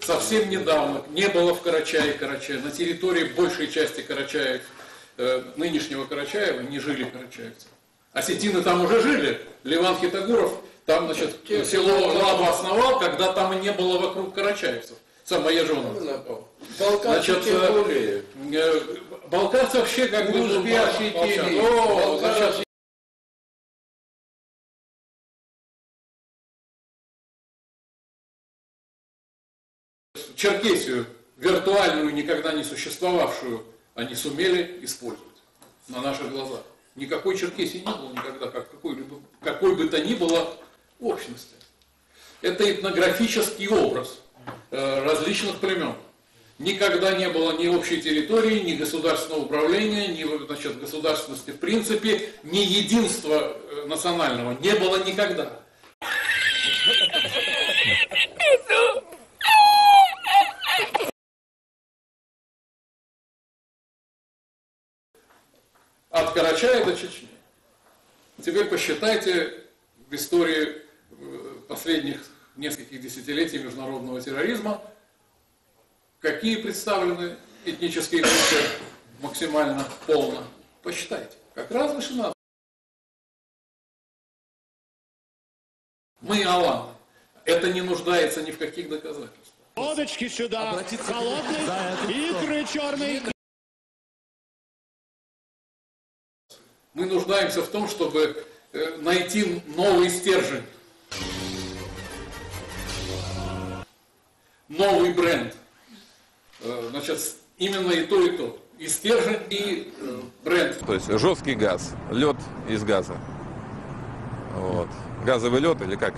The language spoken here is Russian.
Совсем недавно не было в Карачае, на территории большей части Карачаев, нынешнего Карачаева, не жили карачаевцы. Осетины там уже жили. Леван Хитагуров там, значит, село Лабу основал, когда там и не было вокруг карачаевцев. Самая жена. Значит, балкарцы вообще как бы... Черкесию, виртуальную, никогда не существовавшую, они сумели использовать на наших глазах. Никакой Черкесии не было никогда, как какой бы то ни было общности. Это этнографический образ различных племен. Никогда не было ни общей территории, ни государственного управления, ни, значит, государственности в принципе, ни единства национального. Не было никогда. От Карачая до Чечни. Теперь посчитайте в истории последних нескольких десятилетий международного терроризма, какие представлены этнические группы максимально полно. Посчитайте. Как раз вышина. Мы аланы. Это не нуждается ни в каких доказательствах. Водочки сюда, холодные, икры черные. Мы нуждаемся в том, чтобы найти новый стержень, новый бренд. Значит, именно и то, и то. И стержень, и бренд. То есть жесткий газ, лед из газа. Вот. Газовый лед или как?